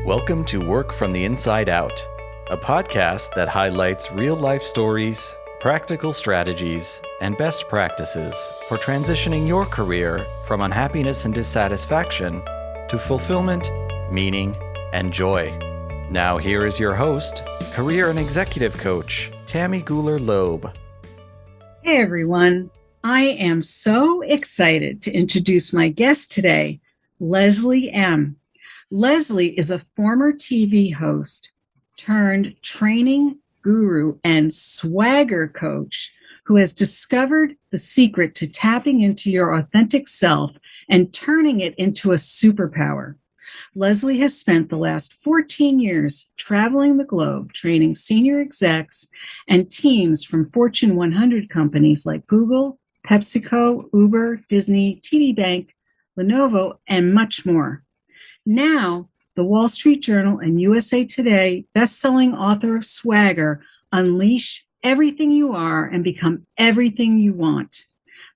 Welcome to Work from the Inside Out, a podcast that highlights real-life stories, practical strategies, and best practices for transitioning your career from unhappiness and dissatisfaction to fulfillment, meaning, and joy. Now here is your host, career and executive coach, Tammy Guler-Loeb. Hey everyone, I am so excited to introduce my guest today, Leslie Ehm. Leslie is a former TV host turned training guru and swagger coach who has discovered the secret to tapping into your authentic self and turning it into a superpower. Leslie has spent the last 14 years traveling the globe, training senior execs and teams from Fortune 100 companies like Google, PepsiCo, Uber, Disney, TD Bank, Lenovo, and much more. Now, the Wall Street Journal and USA Today best-selling author of Swagger, unleash everything you are and become everything you want.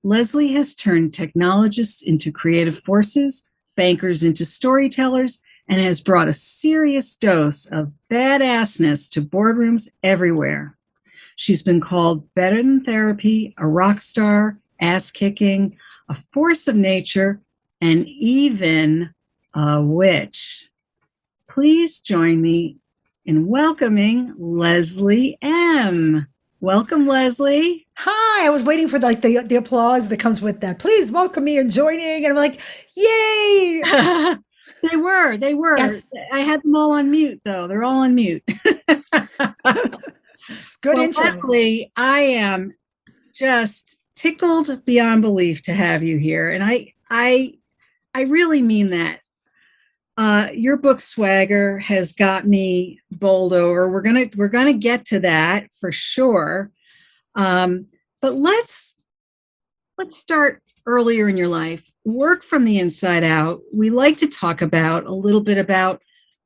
Leslie has turned technologists into creative forces, bankers into storytellers, and has brought a serious dose of badassness to boardrooms everywhere. She's been called better than therapy, a rock star, ass-kicking, a force of nature, and even a witch. Please join me in welcoming Leslie Ehm. Welcome, Leslie. Hi, I was waiting for the applause that comes with that. Please welcome me and joining. And I'm like, yay. They were. Yes. I had them all on mute, though. They're all on mute. It's good intro. Leslie, I am just tickled beyond belief to have you here. And I really mean that. Your book Swagger has got me bowled over. We're gonna get to that for sure. But let's start earlier in your life. Work from the inside out. We like to talk about a little bit about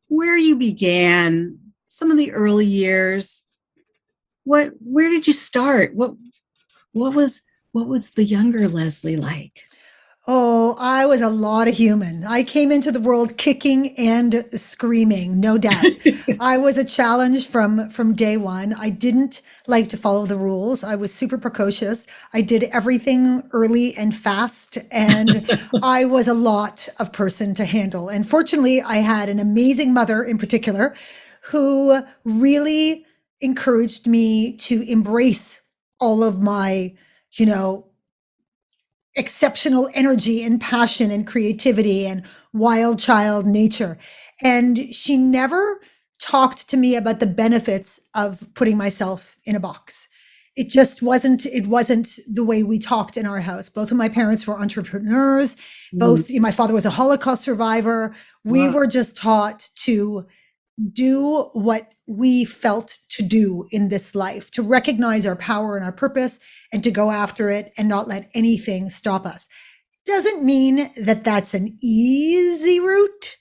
where you began, some of the early years. Where did you start? What was the younger Leslie like? Oh, I was a lot of human. I came into the world kicking and screaming, no doubt. I was a challenge from day one. I didn't like to follow the rules. I was super precocious. I did everything early and fast, and I was a lot of person to handle. And fortunately, I had an amazing mother in particular who really encouraged me to embrace all of my, exceptional energy and passion and creativity and wild child nature. And she never talked to me about the benefits of putting myself in a box. It wasn't the way we talked in our house. Both of my parents were entrepreneurs. My father was a Holocaust survivor. We were just taught to do what we felt to do in this life, to recognize our power and our purpose and to go after it and not let anything stop us. Doesn't mean that that's an easy route,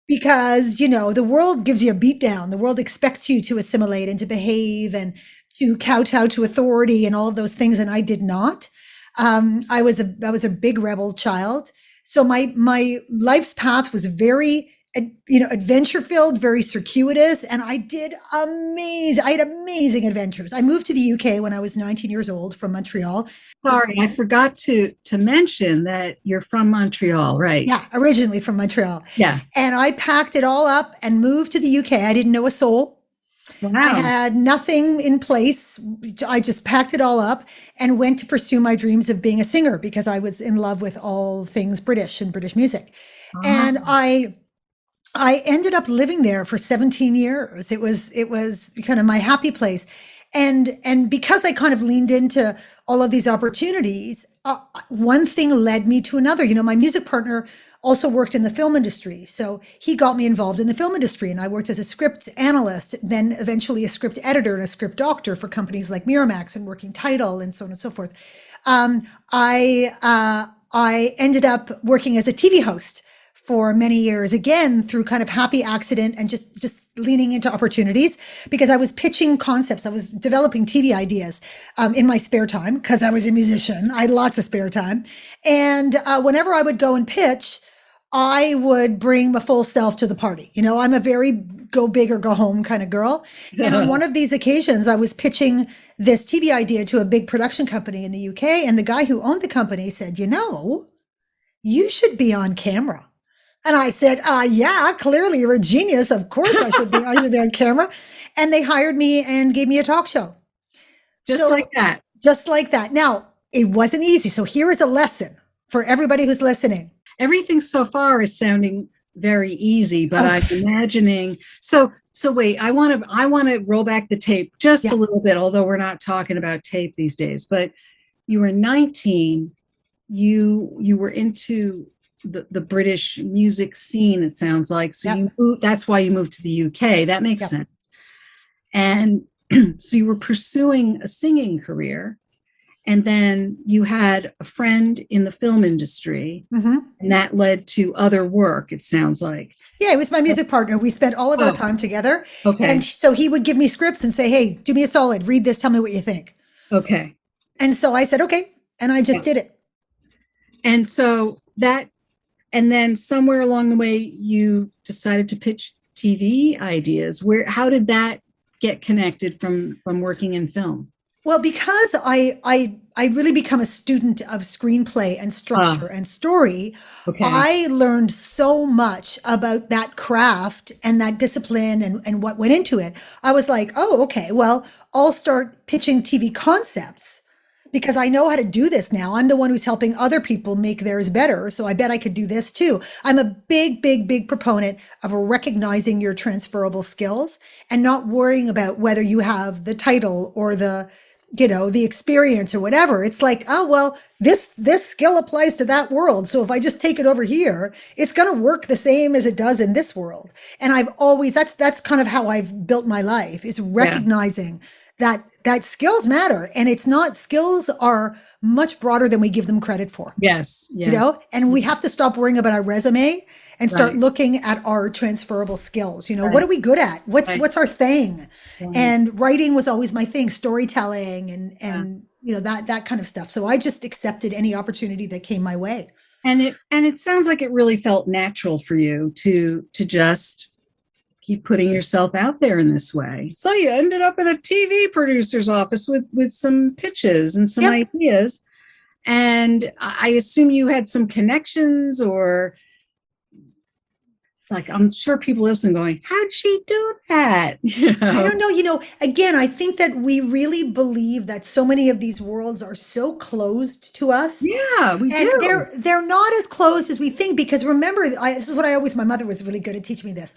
because, the world gives you a beat down. The world expects you to assimilate and to behave and to kowtow to authority and all of those things. And I did not. I was a big rebel child. So my life's path was very adventure filled, very circuitous. And I had amazing adventures. I moved to the UK when I was 19 years old from Montreal. Sorry, I forgot to mention that you're from Montreal, right? Yeah, originally from Montreal. Yeah. And I packed it all up and moved to the UK. I didn't know a soul. Wow. I had nothing in place. I just packed it all up and went to pursue my dreams of being a singer because I was in love with all things British and British music. And I ended up living there for 17 years. It was kind of my happy place. And because I kind of leaned into all of these opportunities, one thing led me to another. My music partner also worked in the film industry. So he got me involved in the film industry, and I worked as a script analyst, then eventually a script editor and a script doctor for companies like Miramax and Working Title and so on and so forth. I ended up working as a TV host for many years, again, through kind of happy accident and just leaning into opportunities, because I was pitching concepts. I was developing TV ideas in my spare time because I was a musician. I had lots of spare time. And whenever I would go and pitch, I would bring my full self to the party. I'm a very go big or go home kind of girl. And on one of these occasions, I was pitching this TV idea to a big production company in the UK. And the guy who owned the company said, you should be on camera. And I said, yeah, clearly you're a genius. Of course I should be on camera. And they hired me and gave me a talk show. Just like that. Just like that. Now, it wasn't easy. So here is a lesson for everybody who's listening. Everything so far is sounding very easy, but I'm imagining. So wait, I want to roll back the tape just a little bit, although we're not talking about tape these days. But you were 19. You were into the British music scene, it sounds like. So you moved, that's why you moved to the UK. That makes sense. And so you were pursuing a singing career. And then you had a friend in the film industry, and that led to other work, it sounds like. Yeah, it was my music partner. We spent all of our time together. Okay. And so he would give me scripts and say, hey, do me a solid, read this, tell me what you think. Okay. And so I said, okay. And I just did it. And so and then somewhere along the way, you decided to pitch TV ideas. How did that get connected from working in film? Well, because I really become a student of screenplay and structure and story, I learned so much about that craft and that discipline and what went into it. I was like, oh, okay, well, I'll start pitching TV concepts because I know how to do this now. I'm the one who's helping other people make theirs better. So I bet I could do this too. I'm a big, big, big proponent of recognizing your transferable skills and not worrying about whether you have the title or the experience or whatever. It's like, oh, well, this skill applies to that world. So if I just take it over here, it's going to work the same as it does in this world. And I've always, that's kind of how I've built my life, is recognizing that skills matter. And skills are much broader than we give them credit for. Yes. And we have to stop worrying about our resume and start looking at our transferable skills. What are we good at? What's our thing? And writing was always my thing, storytelling and that kind of stuff. So I just accepted any opportunity that came my way. And it sounds like it really felt natural for you to just keep putting yourself out there in this way. So you ended up in a TV producer's office with some pitches and some ideas. And I assume you had some connections, or like, I'm sure people listening going, how'd she do that? I don't know. Again, I think that we really believe that so many of these worlds are so closed to us. Yeah, we do. They're not as closed as we think, because remember, this is what my mother was really good at teaching me this.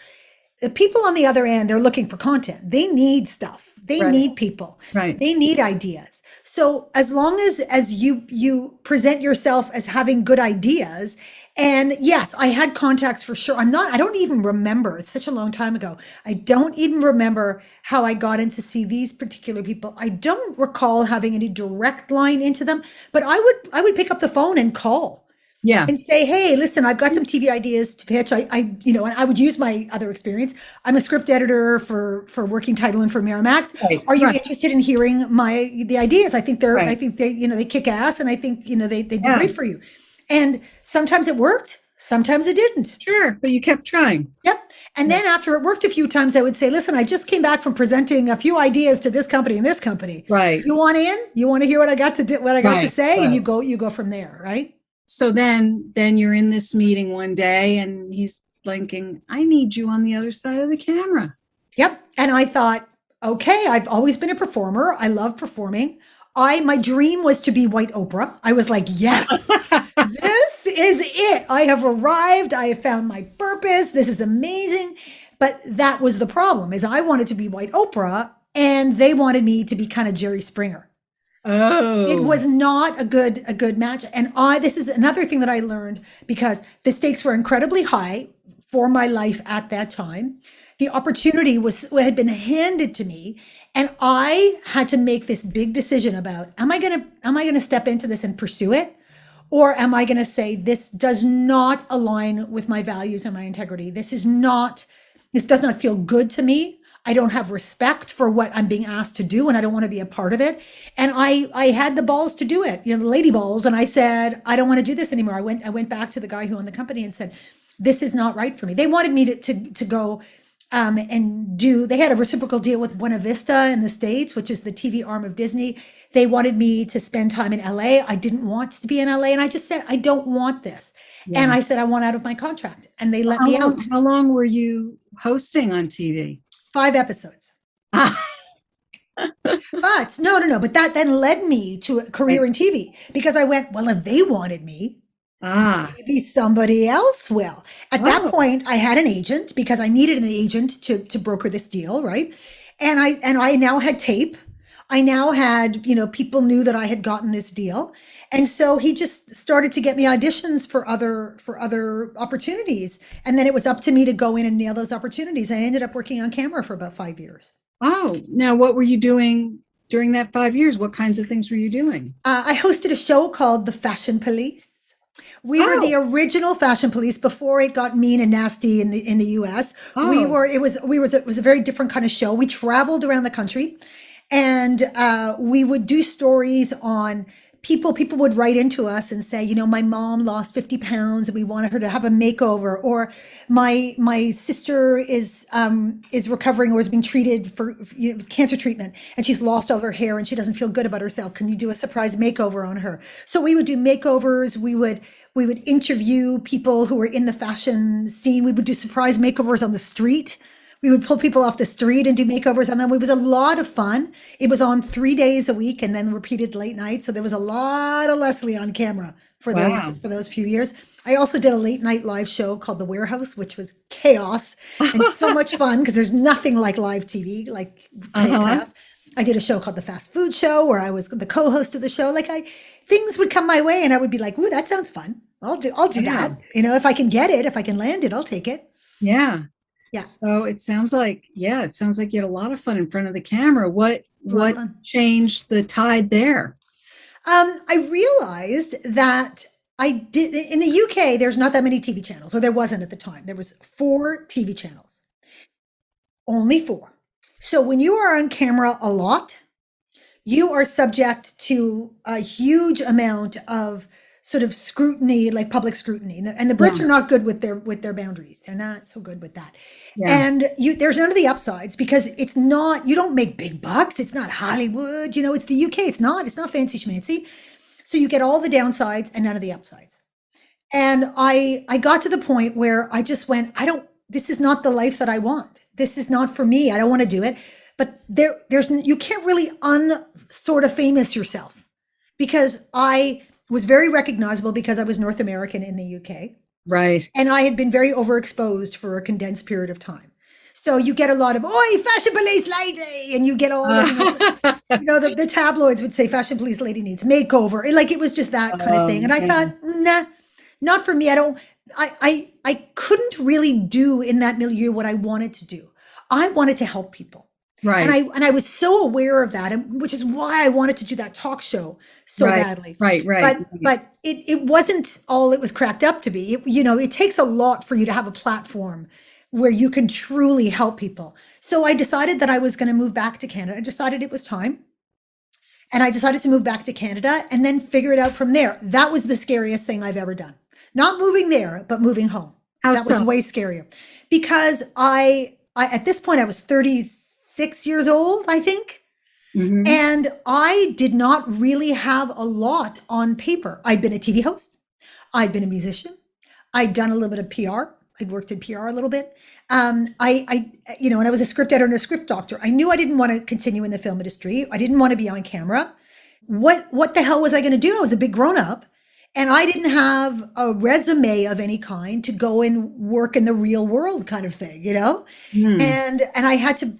The people on the other end, they're looking for content. They need stuff. They need people. Right. They need ideas. So as long as you present yourself as having good ideas, and yes, I had contacts for sure. I don't even remember. It's such a long time ago. I don't even remember how I got in to see these particular people. I don't recall having any direct line into them, but I would pick up the phone and call. Yeah. And say, hey, listen, I've got some TV ideas to pitch. And I would use my other experience. I'm a script editor for Working Title and for Miramax. Right. Are you interested in hearing the ideas? I think they kick ass, and I think, they'd be great for you. And sometimes it worked, sometimes it didn't. Sure, but you kept trying. Yep. And then after it worked a few times, I would say, listen, I just came back from presenting a few ideas to this company and this company. Right. You want in? You want to hear what I got to do, what I got to say? Right. And you go from there, right? So then you're in this meeting one day and he's thinking, I need you on the other side of the camera. Yep. And I thought, okay, I've always been a performer. I love performing. My dream was to be White Oprah. I was like, yes, this is it. I have arrived. I have found my purpose. This is amazing. But that was the problem, is I wanted to be White Oprah and they wanted me to be kind of Jerry Springer. Oh, it was not a good match. And this is another thing that I learned, because the stakes were incredibly high for my life at that time. The opportunity had been handed to me, and I had to make this big decision about, am I going to step into this and pursue it? Or am I going to say, this does not align with my values and my integrity. This does not feel good to me. I don't have respect for what I'm being asked to do, and I don't want to be a part of it. And I had the balls to do it, the lady balls. And I said, I don't want to do this anymore. I went back to the guy who owned the company and said, this is not right for me. They wanted me to go and do, they had a reciprocal deal with Buena Vista in the States, which is the TV arm of Disney. They wanted me to spend time in LA. I didn't want to be in LA. And I just said, I don't want this. And Yeah. I said, I want out of my contract. And they let me out. How long were you hosting on TV? 5 episodes. But no. But that then led me to a career in TV, because I went, well, if they wanted me, maybe somebody else will. At that point, I had an agent, because I needed an agent to broker this deal, right? And I now had tape. I now had, people knew that I had gotten this deal. And so he just started to get me auditions for other opportunities. And then it was up to me to go in and nail those opportunities. I ended up working on camera for about 5 years. Oh, now what were you doing during that 5 years? What kinds of things were you doing? I hosted a show called The Fashion Police. We were the original Fashion Police before it got mean and nasty in the US. It was a very different kind of show. We traveled around the country, and we would do stories on people. People would write into us and say, my mom lost 50 pounds and we wanted her to have a makeover, or my sister is recovering or is being treated for cancer treatment, and she's lost all her hair and she doesn't feel good about herself. Can you do a surprise makeover on her? So we would do makeovers. We would interview people who were in the fashion scene. We would do surprise makeovers on the street. We would pull people off the street and do makeovers on them. It was a lot of fun. It was on 3 days a week and then repeated late night. So there was a lot of Leslie on camera for those few years. I also did a late night live show called The Warehouse, which was chaos and so much fun, because there's nothing like live TV, like chaos. I did a show called The Fast Food Show, where I was the co-host of the show. Things would come my way and I would be like, ooh, that sounds fun. I'll do that. If I can get it, if I can land it, I'll take it. Yeah. Yeah. So it sounds like you had a lot of fun in front of the camera. What changed the tide there? I realized that I did in the UK, there's not that many TV channels, or there wasn't at the time. There was 4 TV channels, only 4. So when you are on camera a lot, you are subject to a huge amount of sort of scrutiny, like public scrutiny. And the Brits are not good with their boundaries. They're not so good with that. Yeah. And there's none of the upsides, because it's not, you don't make big bucks. It's not Hollywood, it's the UK. It's not fancy schmancy. So you get all the downsides and none of the upsides. And I got to the point where I just went, this is not the life that I want. This is not for me. I don't want to do it. But you can't really sort of famous yourself, because I was very recognizable because I was North American in the UK. Right. And I had been very overexposed for a condensed period of time. So you get a lot of, oi, fashion police lady. And you get all, the tabloids would say fashion police lady needs makeover. It was just that kind of thing. And I thought, nah, not for me. I couldn't really do in that milieu what I wanted to do. I wanted to help people. Right. And I was so aware of that, and which is why I wanted to do that talk show so badly. Right. But it wasn't all it was cracked up to be. It takes a lot for you to have a platform where you can truly help people. So I decided that I was going to move back to Canada. I decided it was time. And I decided to move back to Canada and then figure it out from there. That was the scariest thing I've ever done. Not moving there, but moving home. That was way scarier. Because I at this point I was 36 years old, I think. Mm-hmm. And I did not really have a lot on paper. I'd been a TV host. I'd been a musician. I'd done a little bit of PR. I'd worked in PR a little bit. And I was a script editor and a script doctor. I knew I didn't want to continue in the film industry. I didn't want to be on camera. What the hell was I going to do? I was a big grown up, and I didn't have a resume of any kind to go and work in the real world kind of thing, Mm. And I had to,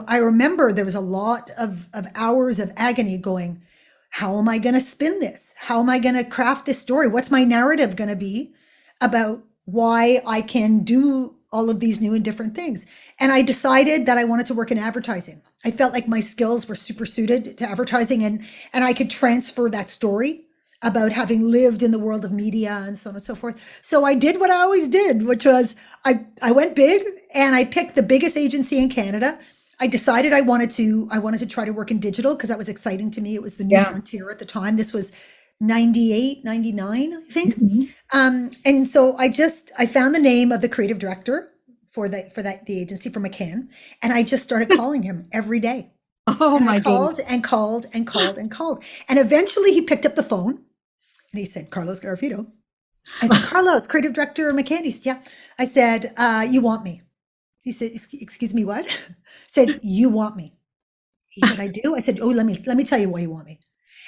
I remember there was a lot of hours of agony going, how am I going to spin this? How am I going to craft this story? What's my narrative going to be about why I can do all of these new and different things? And I decided that I wanted to work in advertising. I felt like my skills were super suited to advertising, and I could transfer that story about having lived in the world of media and so on and so forth. So I did what I always did, which was I went big, and I picked the biggest agency in Canada. I decided I wanted to try to work in digital because that was exciting to me. It was the new frontier at the time. This was 98, 99, I think. Mhm. And so I found the name of the creative director the agency for McCann, and I just started calling him every day. Oh And I my goodness. called and called and called and called. And eventually he picked up the phone and he said, Carlos Garofito. I said, Carlos, creative director McCann. He said, yeah. I said, you want me? He said, excuse me, what? I said, you want me? He said, I do. I said, oh, let me tell you why you want me.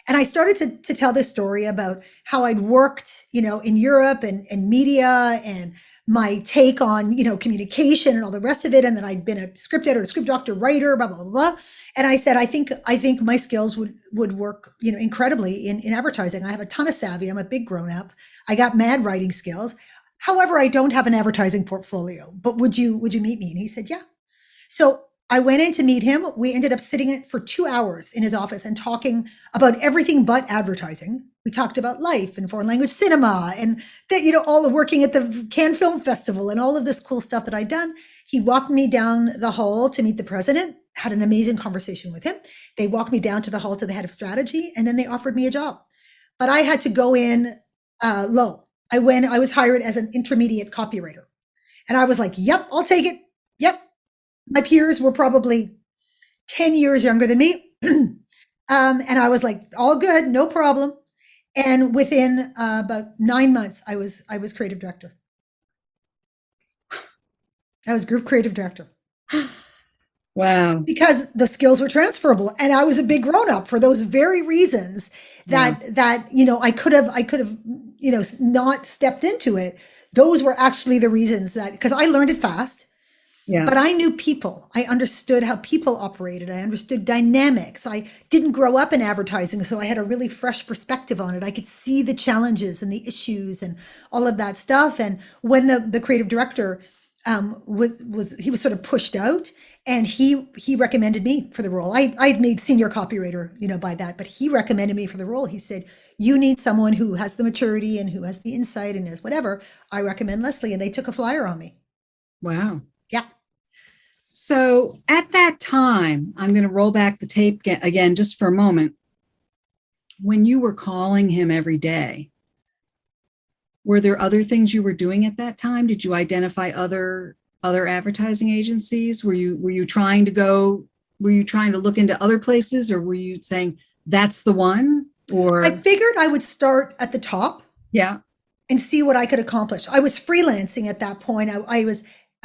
And I started to tell this story about how I'd worked, in Europe and media and my take on, communication and all the rest of it. And then I'd been a script editor, a script doctor, writer, blah, blah, blah, blah. And I said, I think my skills would work, incredibly in advertising. I have a ton of savvy. I'm a big grown up. I got mad writing skills. However, I don't have an advertising portfolio, but would you meet me? And he said, yeah. So I went in to meet him. We ended up sitting for 2 hours in his office and talking about everything but advertising. We talked about life and foreign language cinema and that, all the working at the Cannes Film Festival and all of this cool stuff that I'd done. He walked me down the hall to meet the president, had an amazing conversation with him. They walked me down to the hall to the head of strategy, and then they offered me a job. But I had to go in low. I was hired as an intermediate copywriter. And I was like, yep, I'll take it. Yep. My peers were probably 10 years younger than me. And I was like, all good, no problem. And within about 9 months, I was creative director. I was group creative director. Wow. Because the skills were transferable. And I was a big grown up for those very reasons that I could have, not stepped into it. Those were actually the reasons because I learned it fast. Yeah. But I knew people. I understood how people operated. I understood dynamics. I didn't grow up in advertising, so I had a really fresh perspective on it. I could see the challenges and the issues and all of that stuff. And when the creative director he was sort of pushed out, and he recommended me for the role. I'd made senior copywriter, by that, but he recommended me for the role. He said, you need someone who has the maturity and who has the insight and is whatever. I recommend Leslie, and they took a flyer on me. Wow. Yeah. So at that time, I'm going to roll back the tape again just for a moment. When you were calling him every day, were there other things you were doing at that time? Did you identify other advertising agencies? Were you trying to look into other places, or were you saying that's the one? Or I figured I would start at the top. Yeah. And see what I could accomplish. I was freelancing at that point. I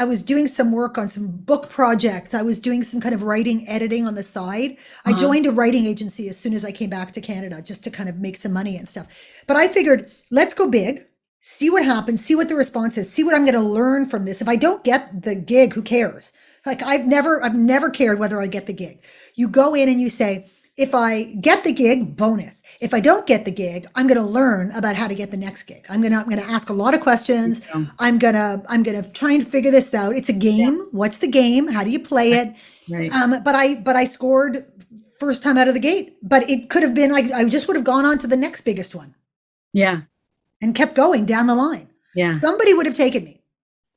was doing some work on some book projects. I was doing some kind of writing, editing on the side. I joined a writing agency as soon as I came back to Canada, just to kind of make some money and stuff. But I figured, let's go big, see what happens, see what the response is, see what I'm going to learn from this. If I don't get the gig, who cares? Like I've never cared whether I get the gig. You go in and you say, if I get the gig, bonus. If I don't get the gig, I'm going to learn about how to get the next gig. I'm going to ask a lot of questions. I'm going to try and figure this out. It's a game. Yeah. What's the game? How do you play it? Right. But I scored first time out of the gate. But it could have been I just would have gone on to the next biggest one. Yeah. And kept going down the line. Yeah. Somebody would have taken me.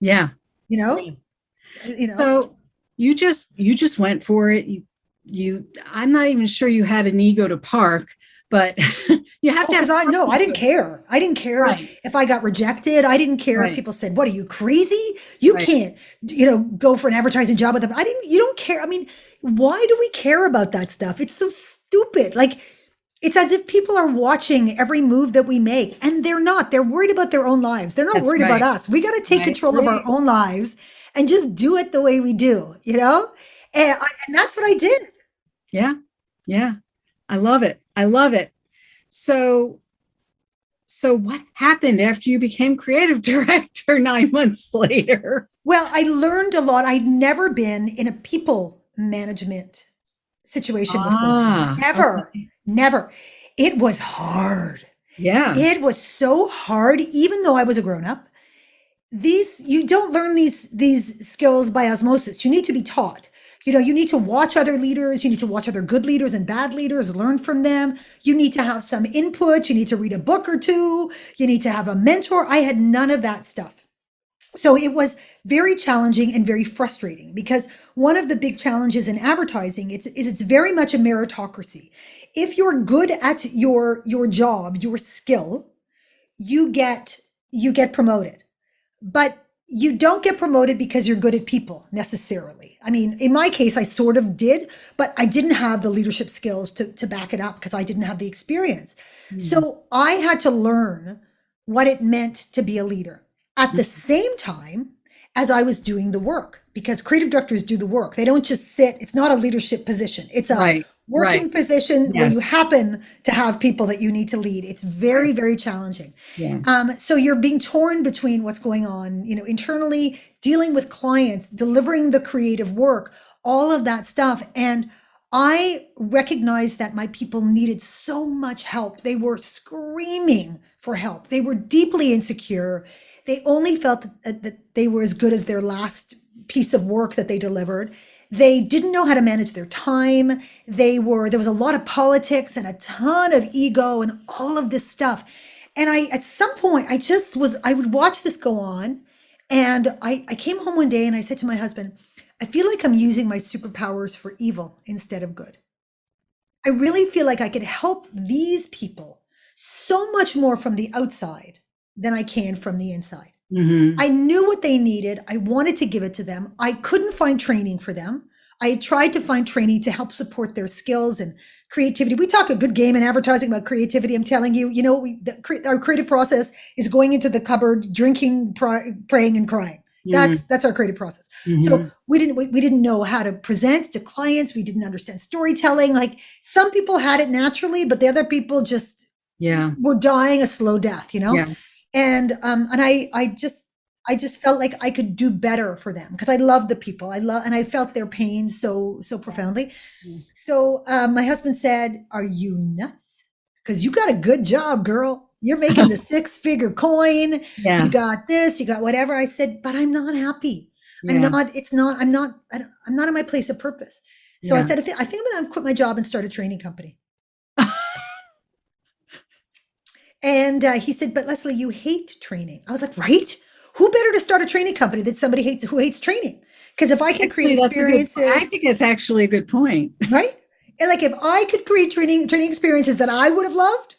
Yeah. So you just went for it. I'm not even sure you had an ego to park, but you have to have. I didn't care. I didn't care if I got rejected. I didn't care if people said, "What are you, crazy? You can't, go for an advertising job with them." You don't care. I mean, why do we care about that stuff? It's so stupid. Like, it's as if people are watching every move that we make, and they're not. They're worried about their own lives. They're not worried about us. We got to take control of our own lives and just do it the way we do, And that's what I did. Yeah. Yeah. I love it. So what happened after you became creative director 9 months later? Well, I learned a lot. I'd never been in a people management situation before. Never. It was hard. Yeah. It was so hard, even though I was a grown up. You don't learn these skills by osmosis. You need to be taught. You need to watch other leaders. You need to watch other good leaders and bad leaders, learn from them. You need to have some input. You need to read a book or two. You need to have a mentor. I had none of that stuff. So it was very challenging and very frustrating because one of the big challenges in advertising is it's very much a meritocracy. If you're good at your job, your skill, you get you get promoted. But you don't get promoted because you're good at people necessarily. I mean, in my case, I sort of did, but I didn't have the leadership skills to back it up because I didn't have the experience. Mm. So I had to learn what it meant to be a leader at the same time as I was doing the work, because creative directors do the work. They don't just sit, it's not a leadership position, it's a Right, right. working position where you Yes. happen to have people that you need to lead. It's very, Right. very challenging. Yeah. So you're being torn between what's going on, internally, dealing with clients, delivering the creative work, all of that stuff. And I recognized that my people needed so much help. They were screaming for help. They were deeply insecure. They only felt that they were as good as their last piece of work that they delivered. They didn't know how to manage their time. There was a lot of politics and a ton of ego and all of this stuff. And at some point, I would watch this go on. And I came home one day and I said to my husband, I feel like I'm using my superpowers for evil instead of good. I really feel like I could help these people so much more from the outside than I can from the inside. Hmm. I knew what they needed. I wanted to give it to them. I couldn't find training for them. I tried to find training to help support their skills and creativity. We talk a good game in advertising about creativity. I'm telling you, our creative process is going into the cupboard, drinking, praying, and crying. That's our creative process. So Hmm. we didn't know how to present to clients. We didn't understand storytelling. Like some people had it naturally, but the other people just Yeah. were dying a slow death, Yeah. and I just felt like I could do better for them because I love the people. And I felt their pain so profoundly. Yeah. So my husband said, "Are you nuts? Because you got a good job, girl. You're making the six-figure coin. You Yeah. got this. You got whatever." I said, "But I'm not happy. I'm Yeah. not. It's not. I'm not. I'm not in my place of purpose." So I Yeah. said, "I think I'm going to quit my job and start a training company." And he said, "But Leslie, you hate training." I was like, "Right? Who better to start a training company than somebody who hates training? Because if I can create Actually, that's a good. I experiences, think it's actually a good point. right? And like if I could create training experiences that I would have loved,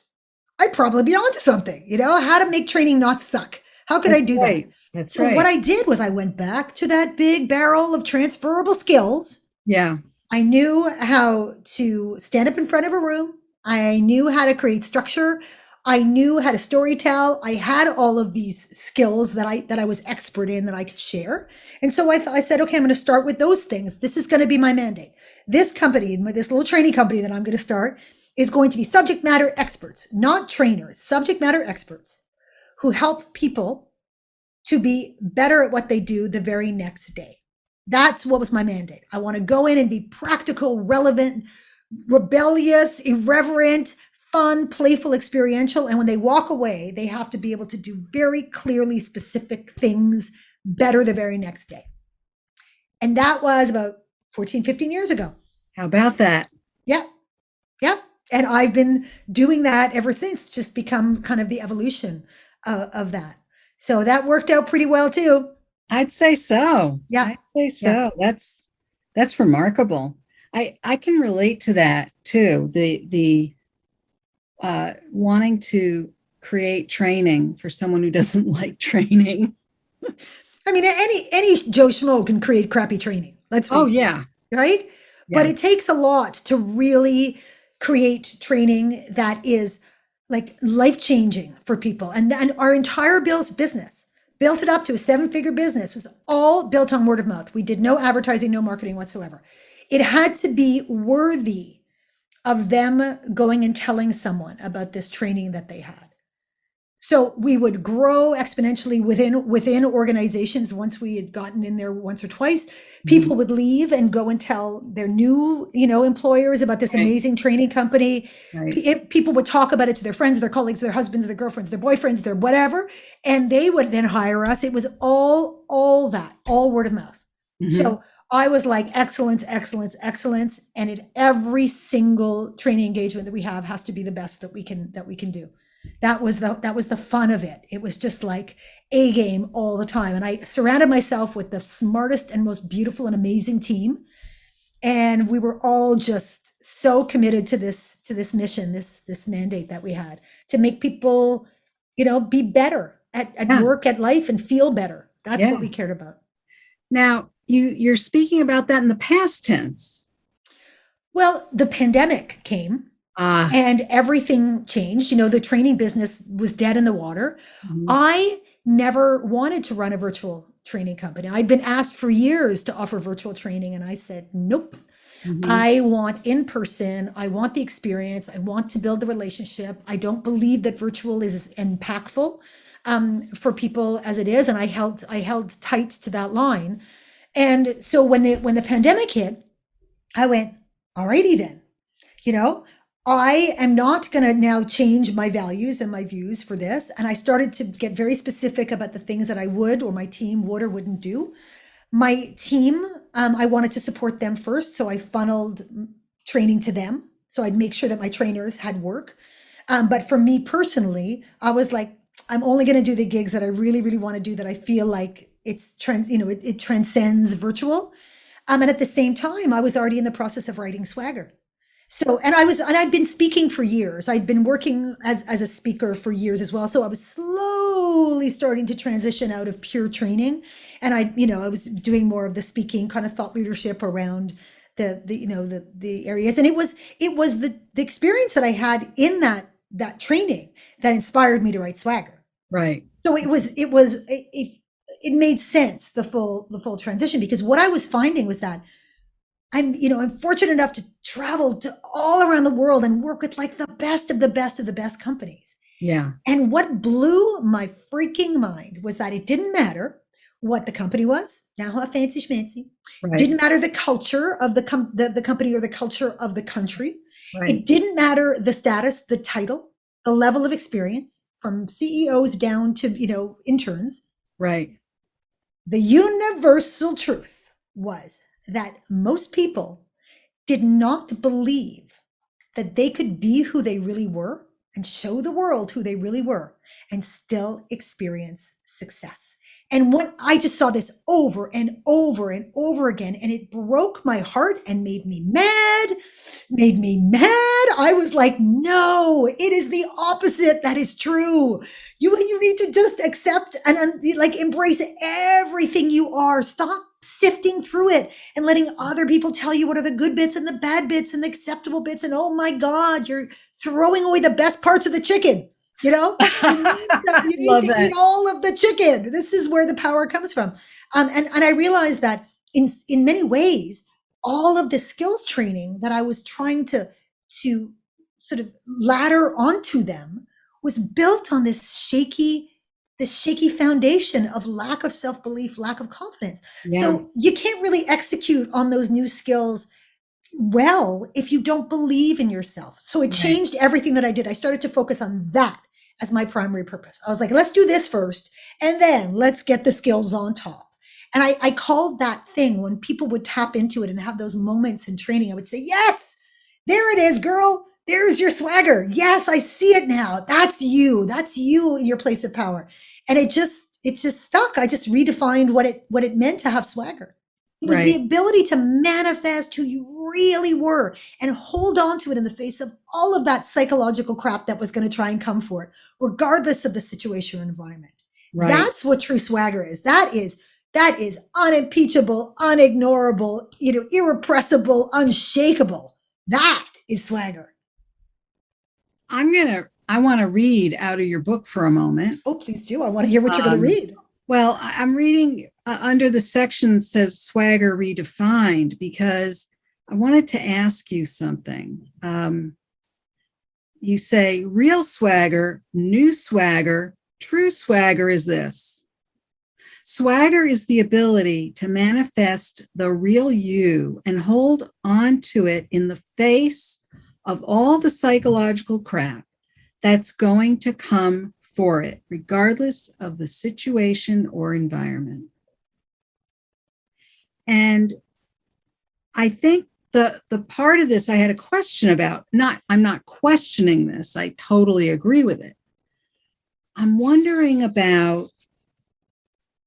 I'd probably be onto something. How to make training not suck. How could I That's do that?" right. That's So what right. I did was I went back to that big barrel of transferable skills. Yeah. I knew how to stand up in front of a room. I knew how to create structure. I knew how to storytell. I had all of these skills that I was expert in that I could share. And so I said, okay, I'm going to start with those things. This is going to be my mandate. This company, this little training company that I'm going to start, is going to be subject matter experts, not trainers, subject matter experts who help people to be better at what they do the very next day. That's what was my mandate. I want to go in and be practical, relevant, rebellious, irreverent, fun, playful, experiential. And when they walk away, they have to be able to do very clearly specific things better the very next day. And that was about 14, 15 years ago. How about that? Yeah. Yeah. And I've been doing that ever since, just become kind of the evolution of that. So that worked out pretty well too. I'd say so. Yeah. I'd say Yeah. so. That's remarkable. I can relate to that too. The wanting to create training for someone who doesn't like training. I mean, any Joe Schmo can create crappy training. Let's Oh face it, yeah. right? But Yeah. it takes a lot to really create training that is like life changing for people. And our entire Bill's business, built it up to a seven-figure business, was all built on word of mouth. We did no advertising, no marketing whatsoever. It had to be worthy of them going and telling someone about this training that they had. So we would grow exponentially within organizations. Once we had gotten in there once or twice, Mhm. people would leave and go and tell their new employers about this Right. amazing training company. Right. People would talk about it to their friends, their colleagues, their husbands, their girlfriends, their boyfriends, their whatever, and they would then hire us. It was all word of mouth. Mhm. So I was like, excellence, excellence, excellence, and in every single training engagement that we have has to be the best that we can do. That was the fun of it. It was just like A game all the time. And I surrounded myself with the smartest and most beautiful and amazing team. And we were all just so committed to this mission, this mandate that we had to make people, be better at Yeah. work, at life, and feel better. That's what Yeah. we cared about. Now, you're speaking about that in the past tense. Well, the pandemic came Ah. and everything changed. The training business was dead in the water. Mhm. I never wanted to run a virtual training company. I'd been asked for years to offer virtual training, and I said, nope. Mhm. I want in person. I want the experience. I want to build the relationship. I don't believe that virtual is as impactful for people as it is, and I held tight to that line. And so when the pandemic hit, I went, alrighty then. You know, I am not going to now change my values and my views for this. And I started to get very specific about the things that I would or my team would or wouldn't do. My team, I wanted to support them first. So I funneled training to them. So I'd make sure that my trainers had work. But for me personally, I was like, I'm only going to do the gigs that I really, really want to do that I feel like it transcends virtual. And at the same time, I was already in the process of writing Swagger. So, and I'd been speaking for years. I'd been working as a speaker for years as well. So I was slowly starting to transition out of pure training. And I was doing more of the speaking kind of thought leadership around the areas. And it was the experience that I had in that training that inspired me to write Swagger. Right. So it made sense, the full transition, because what I was finding was that I'm fortunate enough to travel to all around the world and work with like the best of the best of the best companies. Yeah. And what blew my freaking mind was that it didn't matter what the company was. Now, how fancy schmancy. Right. Didn't matter the culture of the company or the culture of the country. Right. It didn't matter the status, the title, the level of experience, from CEOs down to, interns. Right. The universal truth was that most people did not believe that they could be who they really were and show the world who they really were and still experience success. And when I just saw this over and over and over again, and it broke my heart and made me mad, I was like, no, it is the opposite that is true. You need to just accept and like embrace everything you are. Stop sifting through it and letting other people tell you what are the good bits and the bad bits and the acceptable bits. And oh my God, you're throwing away the best parts of the chicken. You need to eat all of the chicken. This is where the power comes from. And I realized that in many ways, all of the skills training that I was trying to sort of ladder onto them was built on this shaky foundation of lack of self-belief, lack of confidence. Yeah. So you can't really execute on those new skills well if you don't believe in yourself. So it Right. changed everything that I did. I started to focus on that as my primary purpose. I was like, let's do this first, and then let's get the skills on top. And I called that thing, when people would tap into it and have those moments in training, I would say, yes, there it is, girl. There's your swagger. Yes, I see it now. That's you. That's you in your place of power. And it just stuck. I just redefined what it meant to have swagger. It was the Right. ability to manifest who you really were and hold on to it in the face of all of that psychological crap that was going to try and come for it, regardless of the situation or environment. Right. That's what true swagger is. That is unimpeachable, unignorable, irrepressible, unshakable. That is swagger. I want to read out of your book for a moment. Oh, please do. I want to hear what you're going to read. Well, I'm reading under the section that says Swagger Redefined, because I wanted to ask you something. You say real swagger, new swagger, true swagger is this. Swagger is the ability to manifest the real you and hold on to it in the face of all the psychological crap that's going to come for it, regardless of the situation or environment. And I think the part of this I had a question about. I'm not questioning this. I totally agree with it. I'm wondering about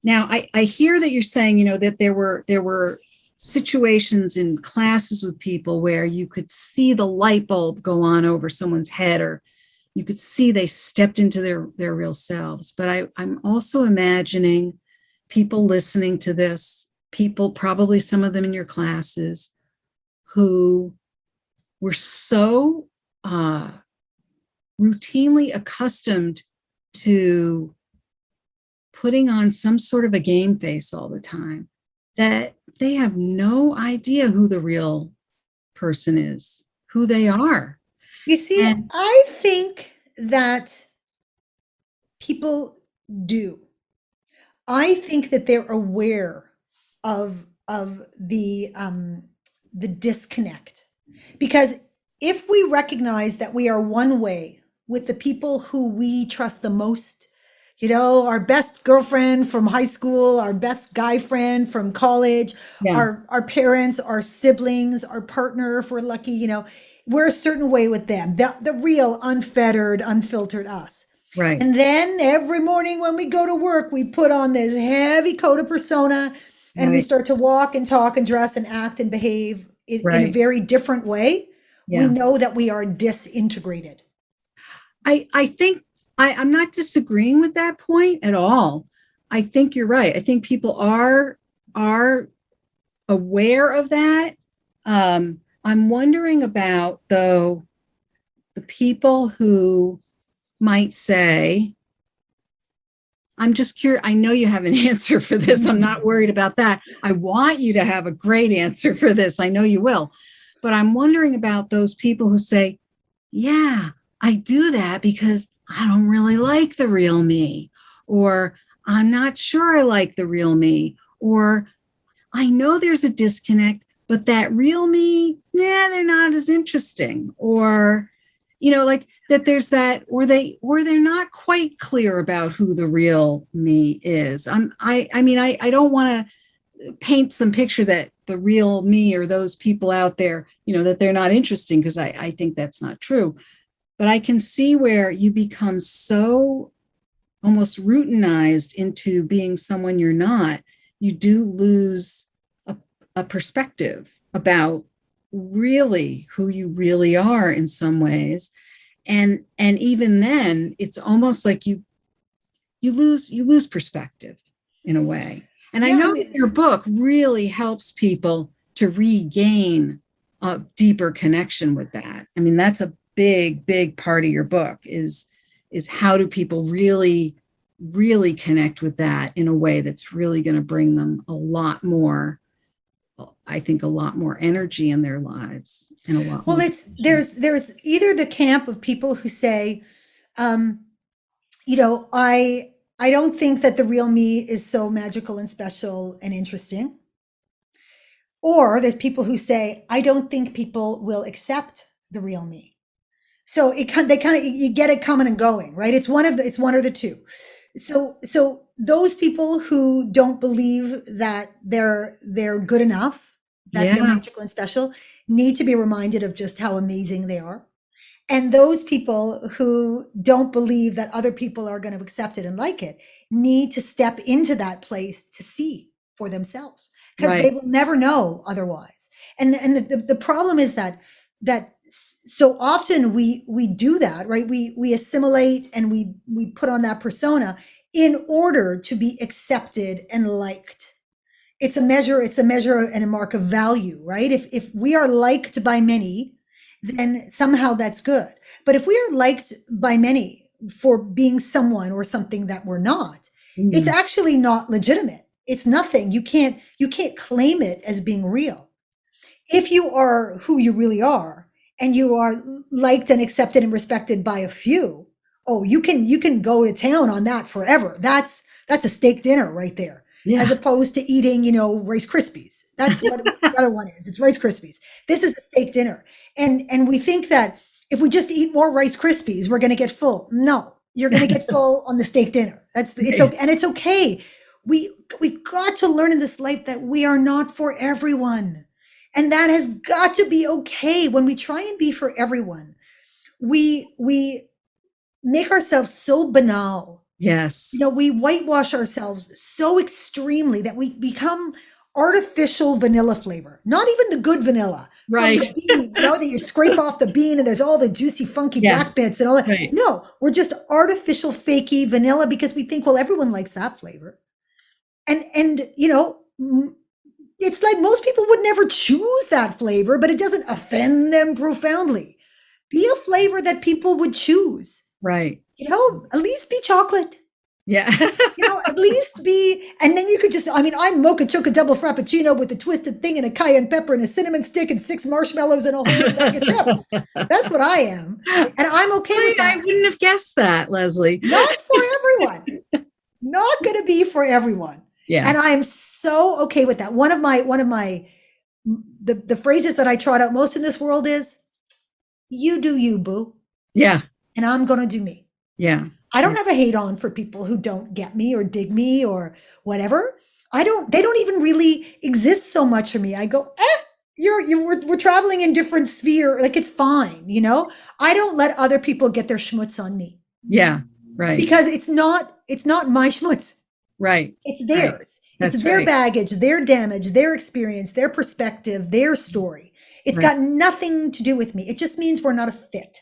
now. I hear that you're saying, that there were situations in classes with people where you could see the light bulb go on over someone's head, or you could see they stepped into their real selves. But I'm also imagining people listening to this, people, probably some of them in your classes, who were so routinely accustomed to putting on some sort of a game face all the time that they have no idea who the real person is, who they are. You see, And I think that people do. I think that they're aware of the disconnect, because if we recognize that we are one way with the people who we trust the most, our best girlfriend from high school, our best guy friend from college, yeah, our parents, our siblings, our partner, if we're lucky, we're a certain way with them, the real unfettered, unfiltered us. right, And then every morning when we go to work, we put on this heavy coat of persona and we right, start to walk and talk and dress and act and behave in a right. very different way. We Yeah. know that we are disintegrated. I think I'm not disagreeing with that point at all. I think you're right. I think people are aware of that. I'm wondering about, though, the people who might say, I'm just curious. I know you have an answer for this. I'm not worried about that. I want you to have a great answer for this. I know you will. But I'm wondering about those people who say, yeah, I do that because I don't really like the real me, or I'm not sure I like the real me, or I know there's a disconnect, but that real me, they're not as interesting, or like that there's that, or they're not quite clear about who the real me is. I don't want to paint some picture that the real me or those people out there, that they're not interesting, because I think that's not true. But I can see where you become so almost routinized into being someone you're not, you do lose a perspective about really who you really are in some ways. And even then, it's almost like you lose perspective in a way. And I Yeah, I know that mean, your book really helps people to regain a deeper connection with that. I mean, that's a big part of your book, is how do people really connect with that in a way that's really going to bring them a lot more, I think, a lot more energy in their lives, and a lot well, more it's passion. there's either the camp of people who say, um, I don't think that the real me is so magical and special and interesting. Or there's people who say, I don't think people will accept the real me. So they kind of, you get it coming and going, right? It's one or the two. So those people who don't believe that they're good enough, that they're Yeah, magical and special, need to be reminded of just how amazing they are. And those people who don't believe that other people are going to accept it and like it need to step into that place to see for themselves, because they right. will never know otherwise. And the problem is that so often we do that, right? We assimilate and we put on that persona in order to be accepted and liked. It's a measure and a mark of value, right? If we are liked by many, then somehow that's good. But if we are liked by many for being someone or something that we're not, it's Mm. actually not legitimate. It's nothing. You can't claim it as being real. If you are who you really are and you are liked and accepted and respected by a few, oh, you can go to town on that forever. That's a steak dinner right there, as Yeah. opposed to eating, Rice Krispies. That's what the other one is. It's Rice Krispies. This is a steak dinner. And we think that if we just eat more Rice Krispies, we're going to get full. No, you're going to get full on the steak dinner. It's okay, and it's okay. We've got to learn in this life that we are not for everyone. And that has got to be okay. When we try and be for everyone, we make ourselves so banal Yes. We whitewash ourselves so extremely that we become artificial vanilla flavor, not even the good vanilla from Right. the bean, that you scrape off the bean and there's all the juicy, funky Yeah. black bits and all that. Right. No, we're just artificial, fakey vanilla because we think, well, everyone likes that flavor. And it's like most people would never choose that flavor, but it doesn't offend them profoundly. Be a flavor that people would choose. Right. At least be chocolate. Yeah. At least be, and then you could just, I'm mocha choca double frappuccino with a twisted thing and a cayenne pepper and a cinnamon stick and 6 marshmallows and a whole bag of chips. That's what I am. And I'm okay with that. I wouldn't have guessed that, Leslie. Not for everyone. Not going to be for everyone. Yeah. And I'm so okay with that. One of my the phrases that I trot out most in this world is, you do you, boo. Yeah. And I'm going to do me. Yeah. I don't have a hate on for people who don't get me or dig me or whatever. They don't even really exist so much for me. I go, we're traveling in different sphere. Like, it's fine. I don't let other people get their schmutz on me. Yeah. Right. Because it's not my schmutz. Right. It's theirs. Right. It's their baggage, their damage, their experience, their perspective, their story. It's got nothing to do with me. It just means we're not a fit.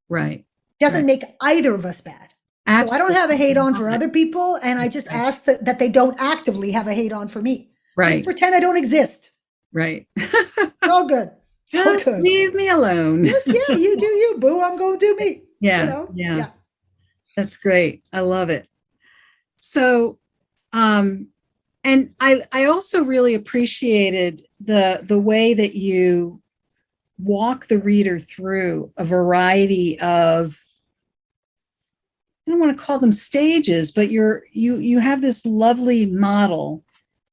Right. Doesn't make either of us bad. Absolutely. So I don't have a hate on for other people. And I just ask that they don't actively have a hate on for me. Right. Just pretend I don't exist. Right. All good. Just leave me alone. You do you, boo. I'm going to do me. Yeah. Yeah. That's great. I love it. So, and I also really appreciated the way that you walk the reader through a variety of, I don't want to call them stages, but you have this lovely model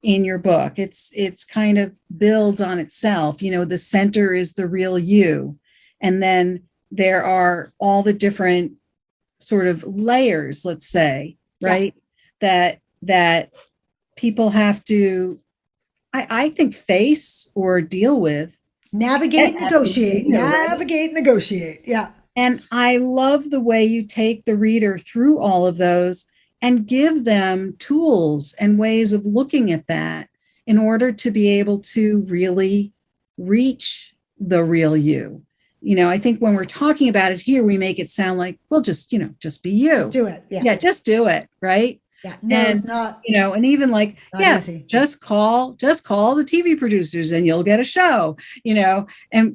in your book. It's kind of builds on itself. The center is the real you. And then there are all the different sort of layers, let's say, right? Yeah. That people have to, I think, face or deal with. Navigate, negotiate. Yeah. And I love the way you take the reader through all of those and give them tools and ways of looking at that in order to be able to really reach the real you. I think when we're talking about it here, we make it sound like, well, just be you. Just do it. Yeah. Just do it. Right. Yeah. No, it's not. And even like, easy. just call the TV producers and you'll get a show, and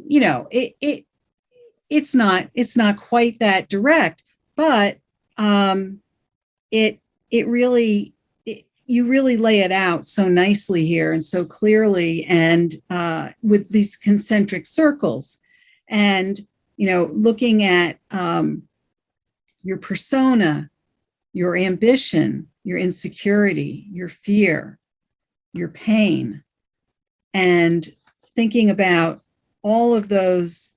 it's not quite that direct, but you really lay it out so nicely here and so clearly, and with these concentric circles, and looking at your persona, your ambition, your insecurity, your fear, your pain, and thinking about all of those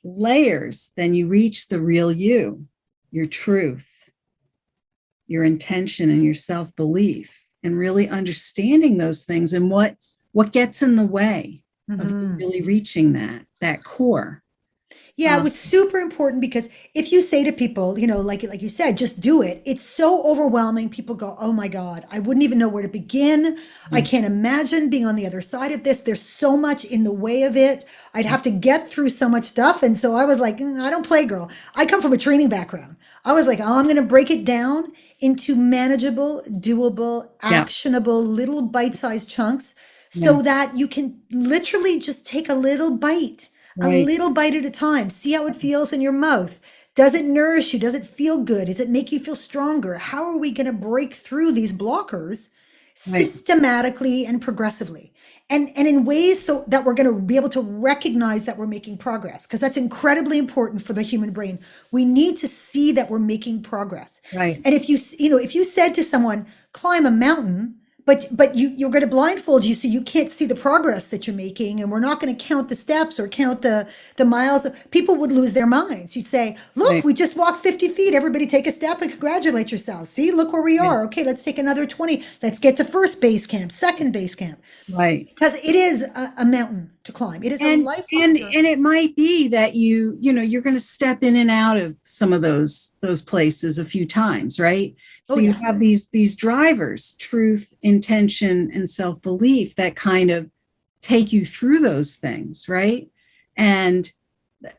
layers, then you reach the real you, your truth, your intention, and your self-belief, and really understanding those things and what gets in the way of really reaching that core. Yeah, it was super important because if you say to people, like you said, just do it. It's so overwhelming. People go, oh my God, I wouldn't even know where to begin. I can't imagine being on the other side of this. There's so much in the way of it. I'd have to get through so much stuff. And so I was like, I don't play girl. I come from a training background. I was like, I'm going to break it down into manageable, doable, actionable, little bite-sized chunks so that you can literally just take a little bite. A little bite at a time. See how it feels in your mouth. Does it nourish you? Does it feel good? Does it make you feel stronger? How are we going to break through these blockers systematically and progressively? And in ways so that we're going to be able to recognize that we're making progress, because that's incredibly important for the human brain. We need to see that we're making progress. Right. And if you said to someone, climb a mountain, but you're going to blindfold you so you can't see the progress that you're making, and we're not going to count the steps or count the miles. People would lose their minds. You'd say, look, we just walked 50 feet. Everybody take a step and congratulate yourselves. See, look where we are. Okay, let's take another 20. Let's get to first base camp, second base camp. Right. Because it is a mountain to climb. It is a and lifelong journey. it might be that you're going to step in and out of some of those places a few times, right? So Oh, you yeah. have these drivers, truth, intention, and self-belief, that kind of take you through those things, right? And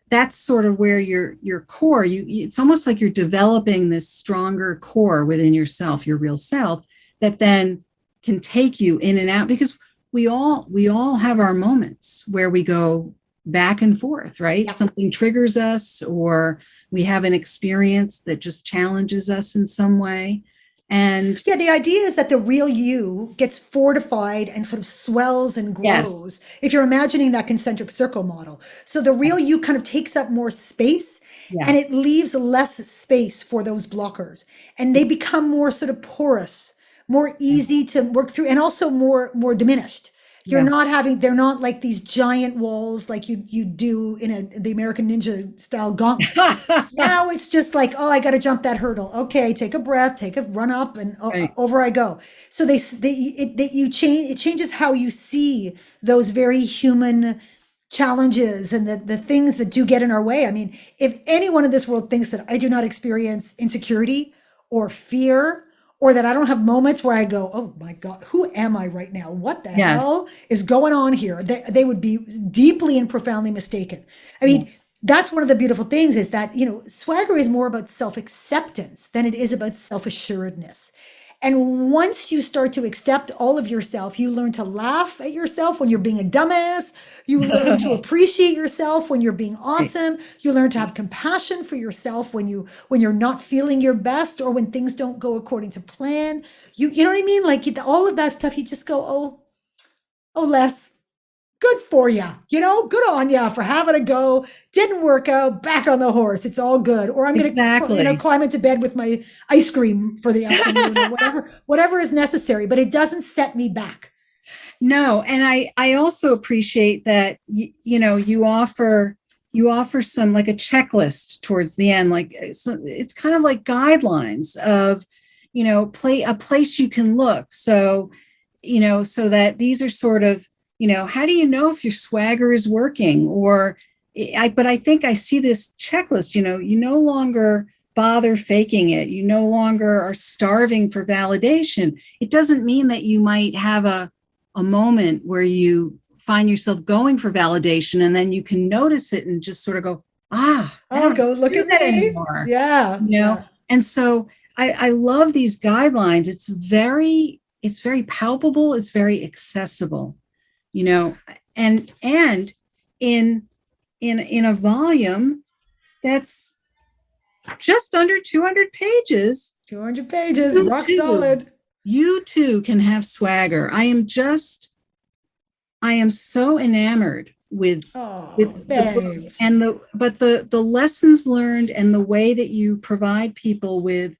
that's sort of where your core, it's almost like you're developing this stronger core within yourself, your real self, that then can take you in and out, because we all have our moments where we go back and forth, right? Yep. Something triggers us, or we have an experience that just challenges us in some way. And yeah, the idea is that the real you gets fortified and sort of swells and yes, grows. If you're imagining that concentric circle model. So the real you kind of takes up more space yeah, and it leaves less space for those blockers. And they become more sort of porous, more easy to work through, and also more diminished. You're yeah. not having, they're not like these giant walls like you do in the American Ninja style gauntlet. Now it's just like, oh, I got to jump that hurdle. Okay, take a breath, take a run up, and Right. over I go. So you change. It changes how you see those very human challenges and the things that do get in our way. I mean, if anyone in this world thinks that I do not experience insecurity or fear, or that I don't have moments where I go, oh my God, who am I right now? What the Yes. hell is going on here? They would be deeply and profoundly mistaken. I mean, that's one of the beautiful things is that, swagger is more about self-acceptance than it is about self-assuredness. And once you start to accept all of yourself, you learn to laugh at yourself when you're being a dumbass. You learn to appreciate yourself when you're being awesome. You learn to have compassion for yourself when you're not feeling your best, or when things don't go according to plan. You know what I mean? Like all of that stuff, you just go, oh, Les, good for you. Good on you for having a go. Didn't work out. Back on the horse. It's all good. Or I'm going to, Exactly. climb into bed with my ice cream for the afternoon, or whatever is necessary. But it doesn't set me back. No, and I also appreciate that you offer some, like, a checklist towards the end, like it's kind of like guidelines of a place you can look. So so that these are sort of, how do you know if your swagger is working? Or but I think I see this checklist. You no longer bother faking it. You no longer are starving for validation. It doesn't mean that you might have a moment where you find yourself going for validation, and then you can notice it and just sort of go, I don't go look at that me anymore. Yeah. Yeah. And so I love these guidelines. It's very palpable. It's very accessible, and in a volume that's just under 200 pages. 200 pages, rock solid. You too can have swagger. I am so enamored with the book and the lessons learned, and the way that you provide people with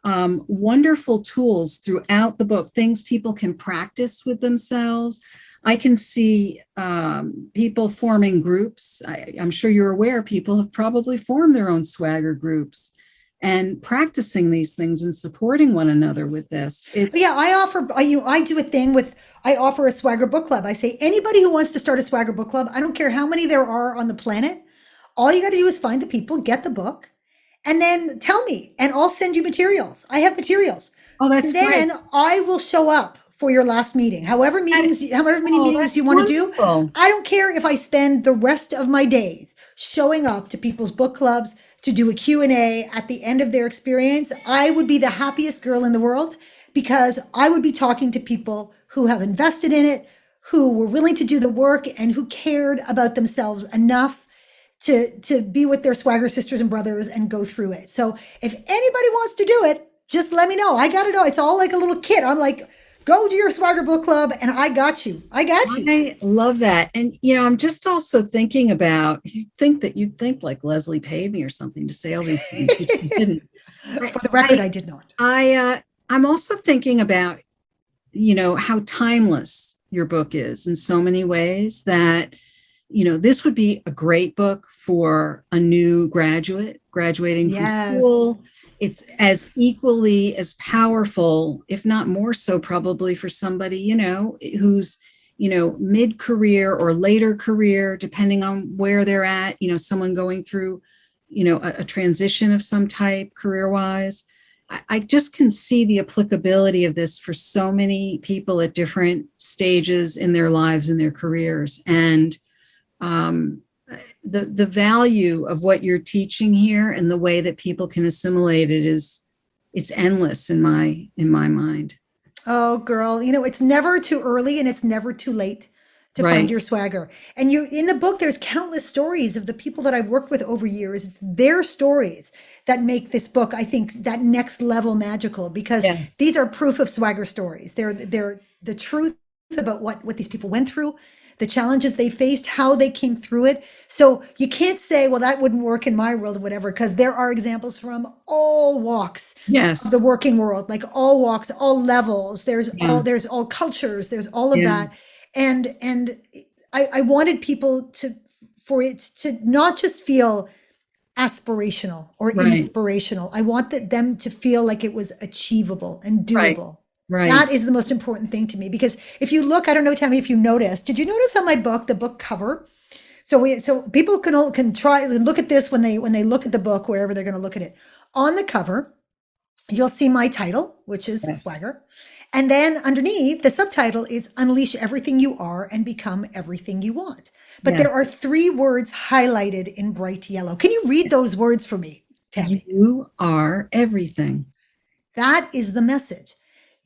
wonderful tools throughout the book, things people can practice with themselves. I can see people forming groups. I'm sure you're aware people have probably formed their own swagger groups and practicing these things and supporting one another with this. I do a thing with, I offer a swagger book club. I say, anybody who wants to start a swagger book club, I don't care how many there are on the planet. All you got to do is find the people, get the book, and then tell me, and I'll send you materials. I have materials. Oh, that's great. Then I will show up for your last meeting. However many meetings you want to do. I don't care if I spend the rest of my days showing up to people's book clubs to do a Q&A at the end of their experience. I would be the happiest girl in the world, because I would be talking to people who have invested in it, who were willing to do the work, and who cared about themselves enough to be with their swagger sisters and brothers and go through it. So if anybody wants to do it, just let me know. I got it all. It's all like a little kit. I'm like, go to your swagger book club and I got you. I love that. And, I'm just also thinking about, you'd think like Leslie paid me or something to say all these things. But she didn't. For the record, I did not. I'm also thinking about, how timeless your book is in so many ways, that, this would be a great book for a new graduating from school. It's as equally as powerful, if not more so, probably for somebody, who's, mid-career or later career, depending on where they're at, someone going through, a transition of some type career-wise. I just can see the applicability of this for so many people at different stages in their lives and their careers. And the value of what you're teaching here and the way that people can assimilate it it's endless in my mind. Oh, girl, it's never too early and it's never too late to find Right. your swagger. And in the book, there's countless stories of the people that I've worked with over years. It's their stories that make this book, I think, that next level magical, because Yes. these are proof of swagger stories. They're the truth about what these people went through, the challenges they faced, how they came through it. So you can't say, well, that wouldn't work in my world or whatever, because there are examples from all walks of the Yes. working world, like all walks, all levels. Yeah. There's all cultures, there's all of Yeah. that. And I wanted people for it to not just feel aspirational or Right. inspirational. I want them to feel like it was achievable and Right. doable. Right. That is the most important thing to me, because if you look, I don't know, Tammy, if you noticed, did you notice on my book, the book cover? So people can try and look at this when they look at the book, wherever they're going to look at it. On the cover, you'll see my title, which is Yes. Swagger. And then underneath, the subtitle is Unleash Everything You Are and Become Everything You Want. But Yes. there are 3 words highlighted in bright yellow. Can you read those words for me, Tammy? You are everything. That is the message.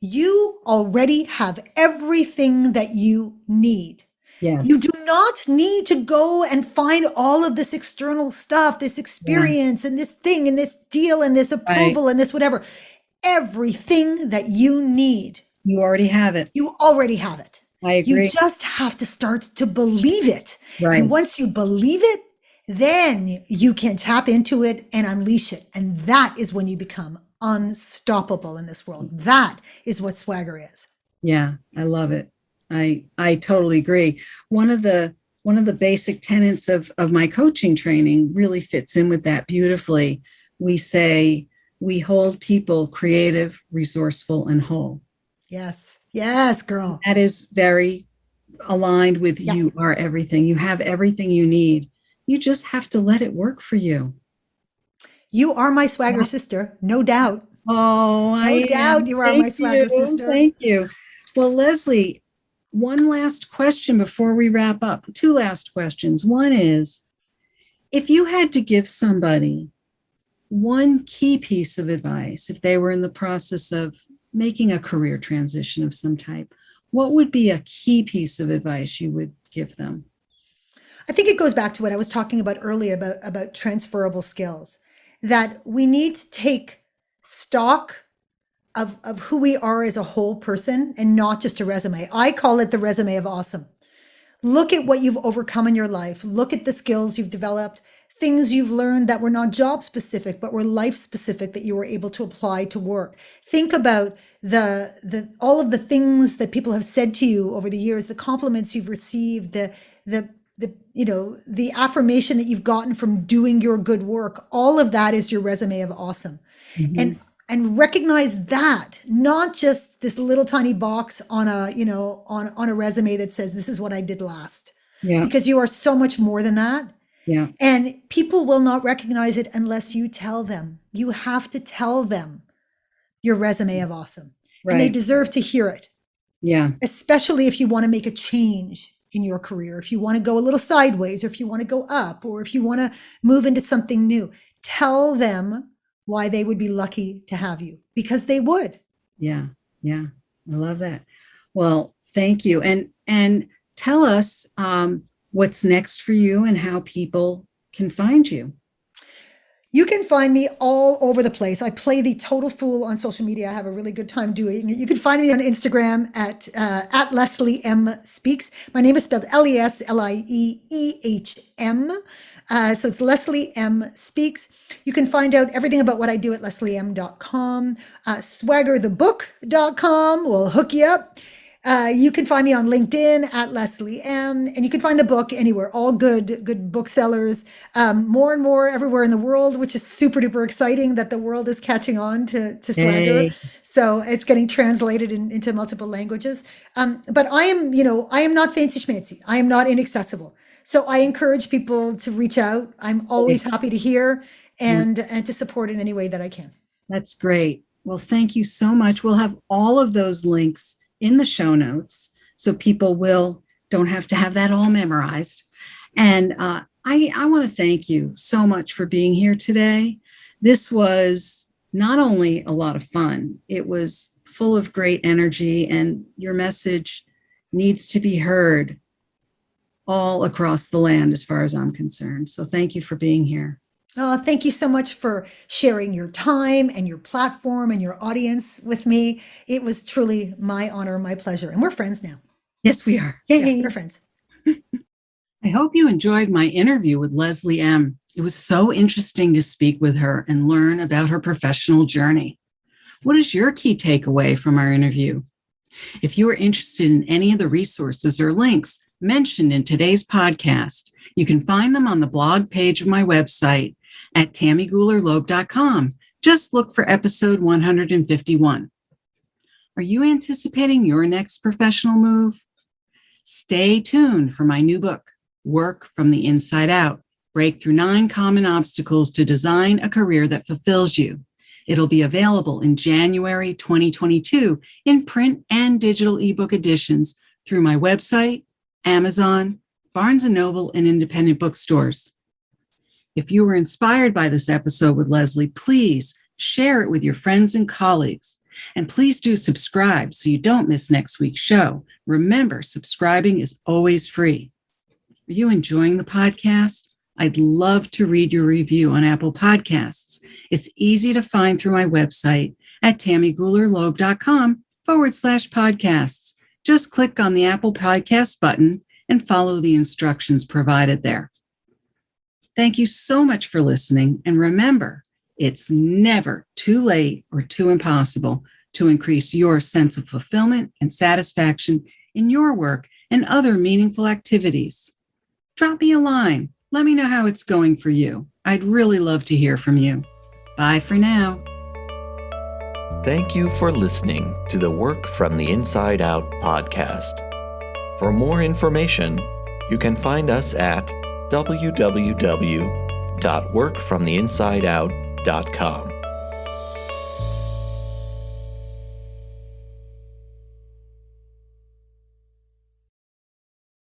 You already have everything that you need. You Yes. do not need to go and find all of this external stuff, this Yeah. experience and this thing and this deal and this Right. approval and this whatever. Everything that you need, You already have it. you already have it. I You agree. just have to start to believe it. Right. And once you believe it, then you can tap into it and unleash it. And that is when you become unstoppable in this world. That is what swagger is. Yeah, I love it. I totally agree. One of the basic tenets of my coaching training really fits in with that beautifully. We say we hold people creative, resourceful, and whole. Yes. Yes, girl. That is very aligned with Yeah. you are everything. You have everything you need. You just have to let it work for you. You are my swagger sister, no doubt. Oh, No I doubt am. you are my Thank swagger you. sister. Thank you. Well, Leslie, one last question before we wrap up. 2 last questions. One is, if you had to give somebody one key piece of advice, if they were in the process of making a career transition of some type, what would be a key piece of advice you would give them? I think it goes back to what I was talking about earlier about transferable skills, that we need to take stock of who we are as a whole person and not just a resume. I call it the resume of awesome. Look at what you've overcome in your life. Look at the skills you've developed, things you've learned that were not job specific, but were life specific that you were able to apply to work. Think about the all of the things that people have said to you over the years, the compliments you've received, the affirmation that you've gotten from doing your good work. All of that is your resume of awesome. Mhm. And recognize that, not just this little tiny box on a resume that says this is what I did last, Yeah. because you are so much more than that. Yeah. And people will not recognize it unless you tell them. You have to tell them your resume of awesome, and they Right. deserve to hear it, Yeah. especially if you want to make a change in your career, if you want to go a little sideways, or if you want to go up, or if you want to move into something new. Tell them why they would be lucky to have you, because they would. Yeah. Yeah. I love that. Well, thank you. And tell us what's next for you and how people can find you. You can find me all over the place. I play the total fool on social media. I have a really good time doing it. You can find me on Instagram at Leslie M Speaks. My name is spelled Leslieehm. So it's Leslie M Speaks. You can find out everything about what I do at lesliem.com. Swaggerthebook.com will hook you up. You can find me on LinkedIn at Leslie Ehm, and you can find the book anywhere. All good booksellers, more and more everywhere in the world, which is super duper exciting that the world is catching on to Swagger. Yay. So it's getting translated into multiple languages. But I am not fancy schmancy. I am not inaccessible. So I encourage people to reach out. I'm always happy to hear and to support in any way that I can. That's great. Well, thank you so much. We'll have all of those links in the show notes so people don't have to have that all memorized. And I want to thank you so much for being here today. This was not only a lot of fun, it was full of great energy, and your message needs to be heard all across the land as far as I'm concerned. So thank you for being here. Thank you so much for sharing your time and your platform and your audience with me. It was truly my honor, my pleasure. And we're friends now. Yes, we are. Yay. Yeah, we're friends. I hope you enjoyed my interview with Leslie Ehm. It was so interesting to speak with her and learn about her professional journey. What is your key takeaway from our interview? If you are interested in any of the resources or links mentioned in today's podcast, you can find them on the blog page of my website at tammygoolerloeb.com. Just look for episode 151. Are you anticipating your next professional move? Stay tuned for my new book, Work from the Inside Out, Break Through 9 Common Obstacles to Design a Career that Fulfills You. It'll be available in January 2022 in print and digital ebook editions through my website, Amazon, Barnes & Noble, and independent bookstores. If you were inspired by this episode with Leslie, please share it with your friends and colleagues. And please do subscribe so you don't miss next week's show. Remember, subscribing is always free. Are you enjoying the podcast? I'd love to read your review on Apple Podcasts. It's easy to find through my website at tammygoolerloeb.com/podcasts. Just click on the Apple Podcast button and follow the instructions provided there. Thank you so much for listening. And remember, it's never too late or too impossible to increase your sense of fulfillment and satisfaction in your work and other meaningful activities. Drop me a line. Let me know how it's going for you. I'd really love to hear from you. Bye for now. Thank you for listening to the Work from the Inside Out podcast. For more information, you can find us at www.workfromtheinsideout.com.